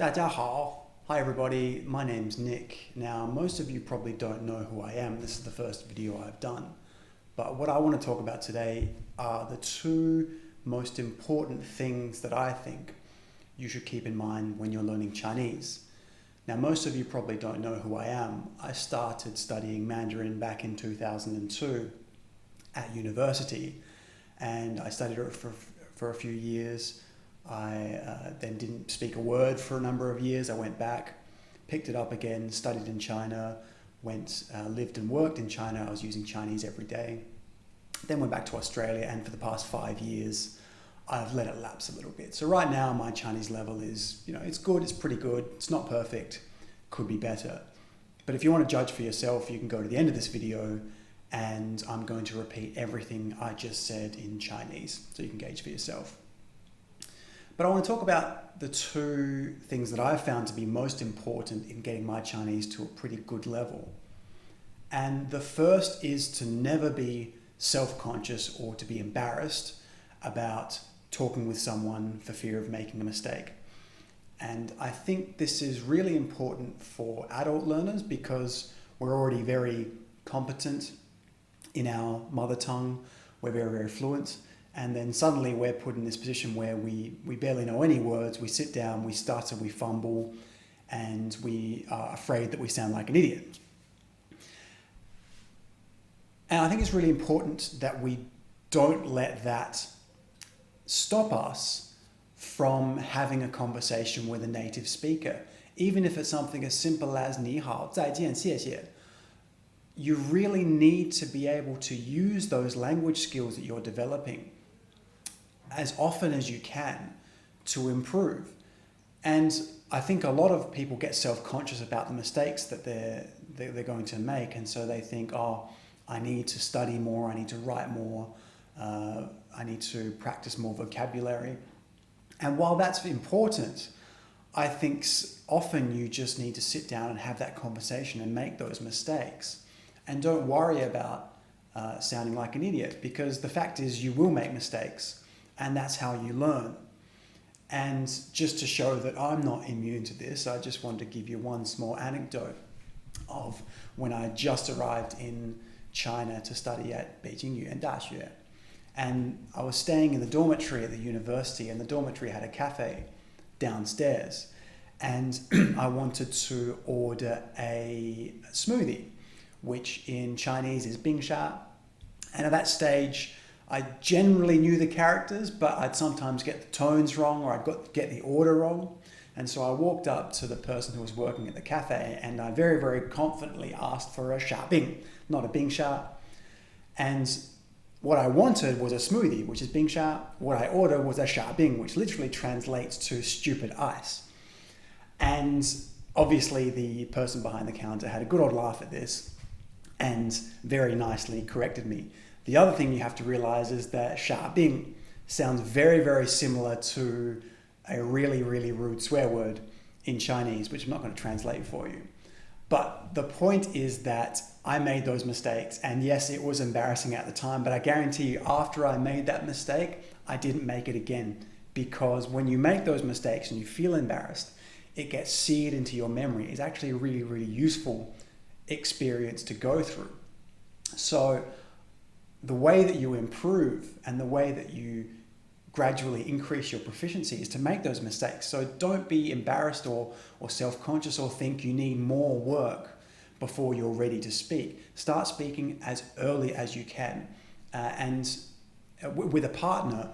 大家好. Hi everybody, my name's Nick. Now most of you probably don't know who I am. This is the first video I've done. But what I want to talk about today are the two most important things that I think you should keep in mind when you're learning Chinese. Now most of you probably don't know who I am. I started studying Mandarin back in 2002 at university, and I studied it for a few years. I then didn't speak a word for a number of years. I went back, picked it up again, studied in China, lived and worked in China. I was using Chinese every day. Then went back to Australia, and for the past 5 years, I've let it lapse a little bit. So right now, my Chinese level is, it's good, it's pretty good. It's not perfect, could be better. But if you want to judge for yourself, you can go to the end of this video, and I'm going to repeat everything I just said in Chinese, so you can gauge for yourself. But I want to talk about the two things that I've found to be most important in getting my Chinese to a pretty good level. And the first is to never be self-conscious or to be embarrassed about talking with someone for fear of making a mistake. And I think this is really important for adult learners because we're already very competent in our mother tongue. We're very, very fluent. And then suddenly we're put in this position where we barely know any words. We sit down, we stutter, we fumble, and we are afraid that we sound like an idiot. And I think it's really important that we don't let that stop us from having a conversation with a native speaker. Even if it's something as simple as 你好,再见,谢谢. You really need to be able to use those language skills that you're developing as often as you can to improve. And I think a lot of people get self-conscious about the mistakes that they're going to make, and so they think, oh, I need to study more, I need to write more, I need to practice more vocabulary. And while that's important, I think often you just need to sit down and have that conversation and make those mistakes. And don't worry about sounding like an idiot, because the fact is you will make mistakes, and that's how you learn. And just to show that I'm not immune to this, I just want to give you one small anecdote of when I just arrived in China to study at Beijing Yuan Daxue. And I was staying in the dormitory at the university, and the dormitory had a cafe downstairs. And I wanted to order a smoothie, which in Chinese is 冰沙. And at that stage, I generally knew the characters, but I'd sometimes get the tones wrong, or I'd get the order wrong. And so I walked up to the person who was working at the cafe, and I very, very confidently asked for a 沙冰, not a 冰沙. And what I wanted was a smoothie, which is 冰沙. What I ordered was a 沙冰, which literally translates to stupid ice. And obviously the person behind the counter had a good old laugh at this and very nicely corrected me. The other thing you have to realize is that 沙冰 sounds very, very similar to a really, really rude swear word in Chinese, which I'm not going to translate for you. But the point is that I made those mistakes, and yes, it was embarrassing at the time, but I guarantee you after I made that mistake, I didn't make it again, because when you make those mistakes and you feel embarrassed, it gets seared into your memory. It's actually a really, really useful experience to go through. So the way that you improve and the way that you gradually increase your proficiency is to make those mistakes. So don't be embarrassed or self-conscious or think you need more work before you're ready to speak. Start speaking as early as you can, and with a partner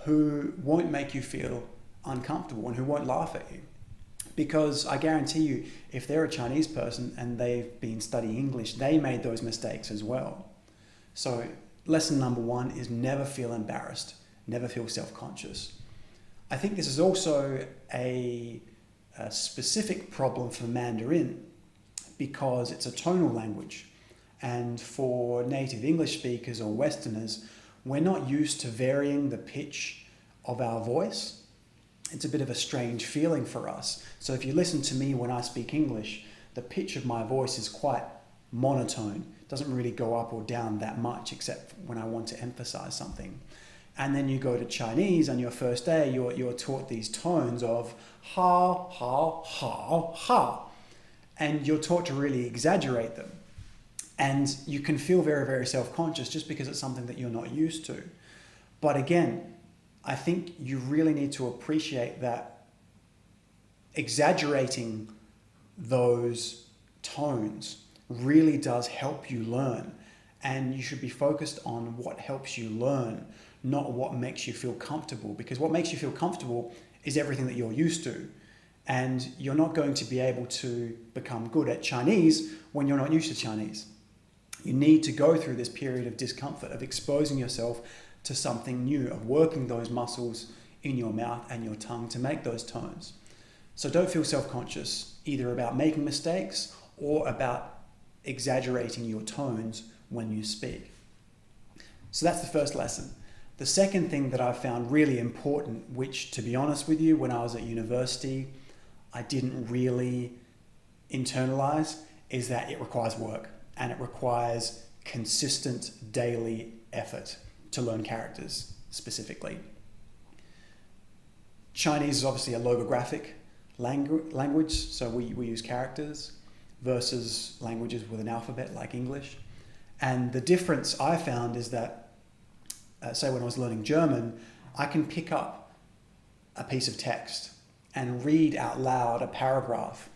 who won't make you feel uncomfortable and who won't laugh at you. Because I guarantee you, if they're a Chinese person and they've been studying English, they made those mistakes as well. So lesson number one is never feel embarrassed, never feel self-conscious. I think this is also a specific problem for Mandarin because it's a tonal language. And for native English speakers or Westerners, we're not used to varying the pitch of our voice. It's a bit of a strange feeling for us. So if you listen to me when I speak English, the pitch of my voice is quite monotone. It doesn't really go up or down that much except when I want to emphasize something. And then you go to Chinese on your first day, you're taught these tones of ha, ha, ha, ha. And you're taught to really exaggerate them. And you can feel very, very self-conscious just because it's something that you're not used to. But again, I think you really need to appreciate that exaggerating those tones really does help you learn. And you should be focused on what helps you learn, not what makes you feel comfortable. Because what makes you feel comfortable is everything that you're used to. And you're not going to be able to become good at Chinese when you're not used to Chinese. You need to go through this period of discomfort, of exposing yourself to something new, of working those muscles in your mouth and your tongue to make those tones. So don't feel self-conscious either about making mistakes or about exaggerating your tones when you speak. So that's the first lesson. The second thing that I found really important, which to be honest with you, when I was at university, I didn't really internalize, is that it requires work and it requires consistent daily effort to learn characters specifically. Chinese is obviously a logographic language, so we use characters versus languages with an alphabet like English. And the difference I found is that, say when I was learning German, I can pick up a piece of text and read out loud a paragraph.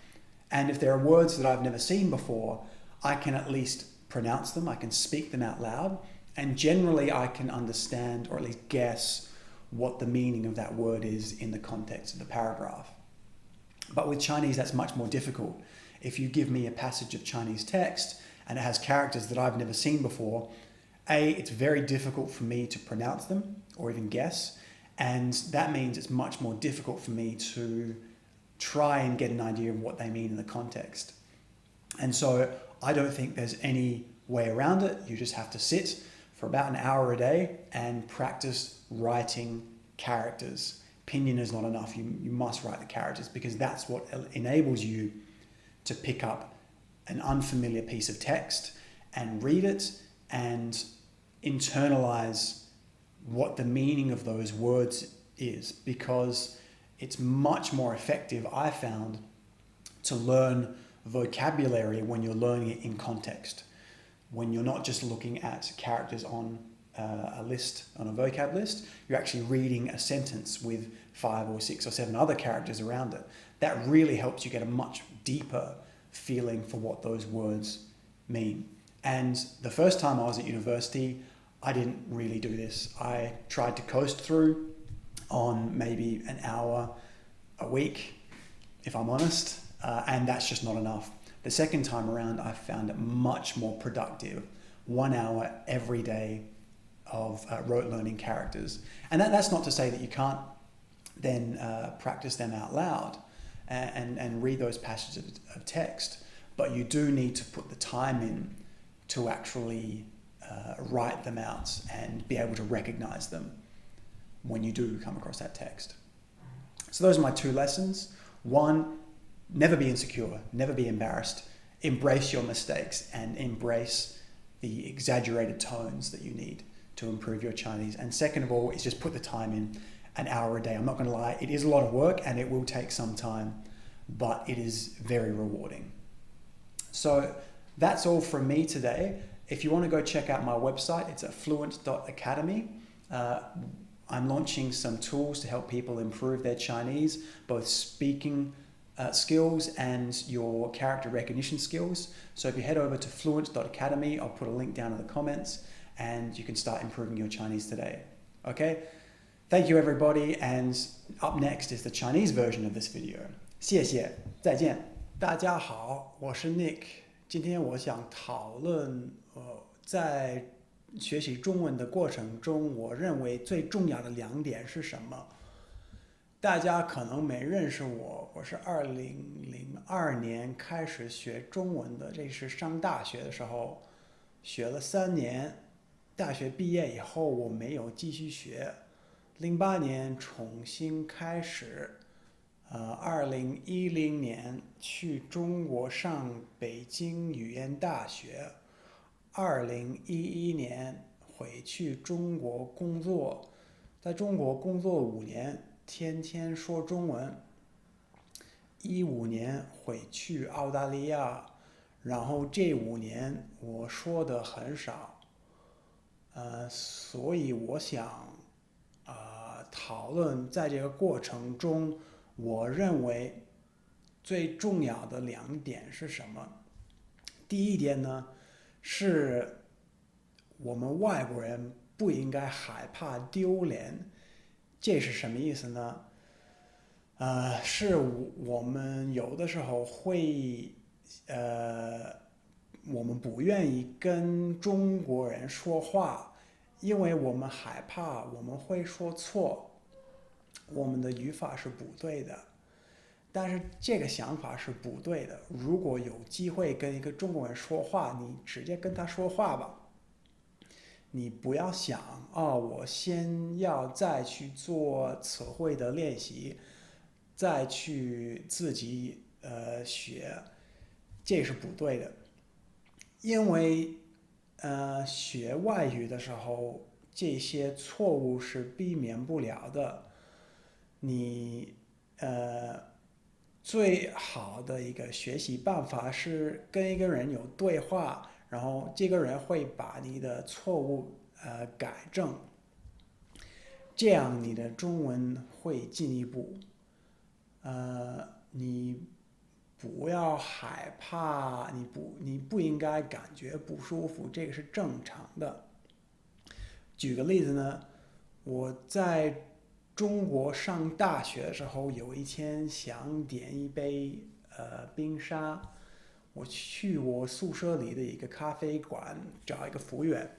And if there are words that I've never seen before, I can at least pronounce them, I can speak them out loud, and generally I can understand or at least guess what the meaning of that word is in the context of the paragraph. But with Chinese, that's much more difficult. If you give me a passage of Chinese text and it has characters that I've never seen before, it's very difficult for me to pronounce them or even guess. And that means it's much more difficult for me to try and get an idea of what they mean in the context. And so I don't think there's any way around it. You just have to sit for about an hour a day and practice writing characters. Pinyin is not enough. You must write the characters because that's what enables you to pick up an unfamiliar piece of text and read it and internalize what the meaning of those words is, because it's much more effective, I found, to learn vocabulary when you're learning it in context. When you're not just looking at characters on a list, on a vocab list, you're actually reading a sentence with 5 or 6 or 7 other characters around it. That really helps you get a much deeper feeling for what those words mean. And the first time I was at university, I didn't really do this. I tried to coast through on maybe an hour a week, if I'm honest, and that's just not enough. The second time around, I found it much more productive. 1 hour every day of rote learning characters. And that's not to say that you can't then practice them out loud and read those passages of text, but you do need to put the time in to actually write them out and be able to recognize them when you do come across that text. So those are my 2 lessons. 1, never be insecure, never be embarrassed. Embrace your mistakes and embrace the exaggerated tones that you need to improve your Chinese. And second of all is just put the time in, an hour a day. I'm not going to lie, it is a lot of work and it will take some time, but it is very rewarding. So that's all from me today. If you want to go check out my website, it's at fluent.academy. I'm launching some tools to help people improve their Chinese, both speaking skills and your character recognition skills. So if you head over to fluent.academy, I'll put a link down in the comments and you can start improving your Chinese today. Okay? Thank you everybody, and up next is the Chinese version of this video. 谢谢，再见。大家好，我是 Nick。今天我想讨论在学习中文的过程中，我认为最重要的2点是什么？大家可能没认识我，我是2002年开始学中文的，这是上大学的时候学了3年，大学毕业以后我没有继续学，08年重新开始，2010年去中国上北京语言大学，2011年回去中国工作，在中国工作5年，天天说中文。15年回去澳大利亚，然后这5年我说的很少，所以我想，讨论在这个过程中，我认为最重要的2点是什么？第一点呢，是我们外国人不应该害怕丢脸。这是什么意思呢？是我们有的时候会，呃，我们不愿意跟中国人说话，因为我们害怕我们会说错，我们的语法是不对的。但是这个想法是不对的。如果有机会跟一个中国人说话，你直接跟他说话吧。你不要想我先要再去做词汇的练习，再去自己学，这是不对的。因为学外语的时候，这些错误是避免不了的。你最好的一个学习办法是跟一个人有对话，然后这个人会把你的错误改正，这样你的中文会进一步。你不要害怕，你不应该感觉不舒服，这个是正常的。举个例子呢，我在中国上大学的时候，有一天想点一杯冰沙，我去我宿舍里的一个咖啡馆找一个服务员。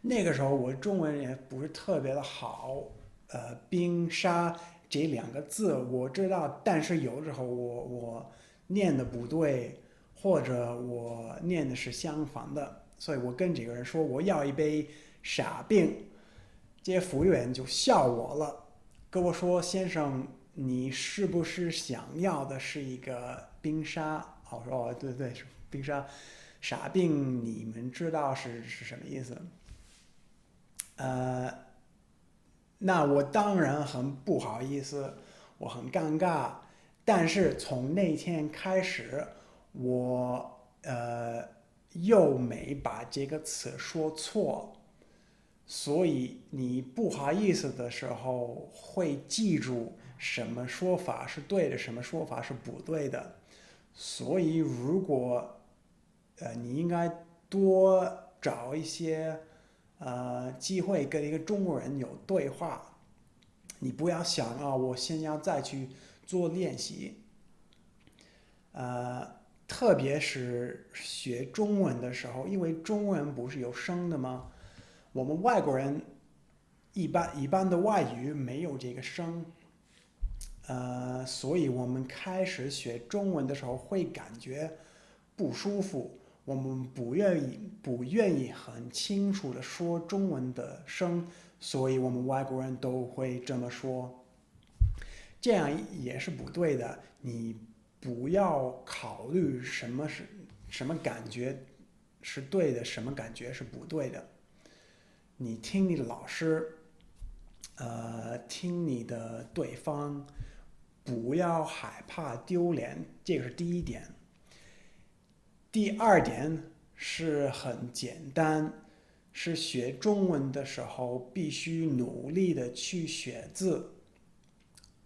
那个时候我中文也不是特别的好，冰沙这2个字我知道，但是有的时候我念的不对，或者我念的是相反的，所以我跟这个人说我要一杯傻冰，这些服务员就笑我了，跟我说先生，你是不是想要的是一个冰沙？我说对对是冰沙，傻病你们知道是什么意思？呃，那我当然很不好意思，我很尴尬，但是从那天开始，我又没把这个词说错，所以你不好意思的时候会记住什么说法是对的，什么说法是不对的。所以如果你应该多找一些机会跟一个中国人有对话，你不要想我先要再去做练习，特别是学中文的时候，因为中文不是有声的吗？我们外国人一般的外语没有这个声，所以我们开始学中文的时候会感觉不舒服，我们不愿意很清楚的说中文的声，所以我们外国人都会这么说，这样也是不对的。你不要考虑什么感觉是对的，什么感觉是不对的。你听你的老师，听你的对方，不要害怕丢脸，这个是第一点。第二点是很简单，是学中文的时候必须努力的去学字。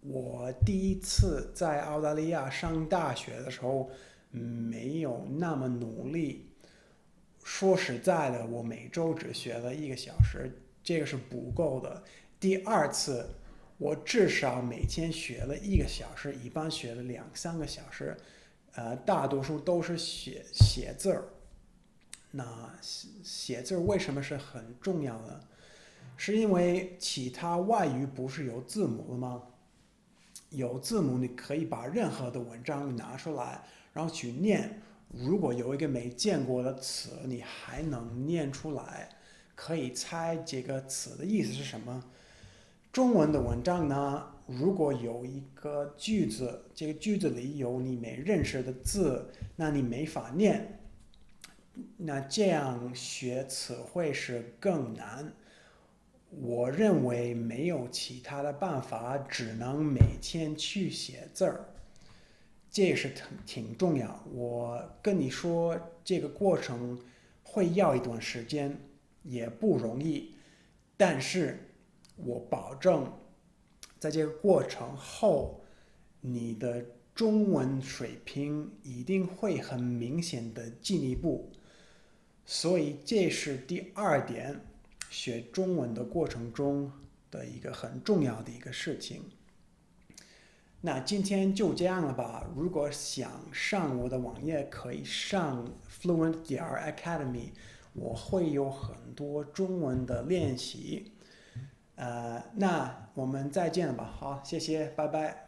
我第一次在澳大利亚上大学的时候，没有那么努力。说实在的，我每周只学了1个小时，这个是不够的。第二次，我至少每天学了1个小时，一般学了2、3个小时，大多数都是写字儿。那写字为什么是很重要的？是因为其他外语不是有字母的吗？有字母，你可以把任何的文章拿出来，然后去念。如果有一个没见过的词，你还能念出来，可以猜这个词的意思是什么。中文的文章呢，如果有一个句子，这个句子里有你没认识的字，那你没法念，那这样学词汇是更难。我认为没有其他的办法，只能每天去写字儿，这也是挺重要。我跟你说，这个过程会要一段时间，也不容易，但是我保证，在这个过程后，你的中文水平一定会很明显的进一步。所以这是第二点，学中文的过程中的一个很重要的一个事情。那今天就这样了吧。如果想上我的网页，可以上 Fluent.Academy，我会有很多中文的练习。那我们再见了吧。好，谢谢，拜拜。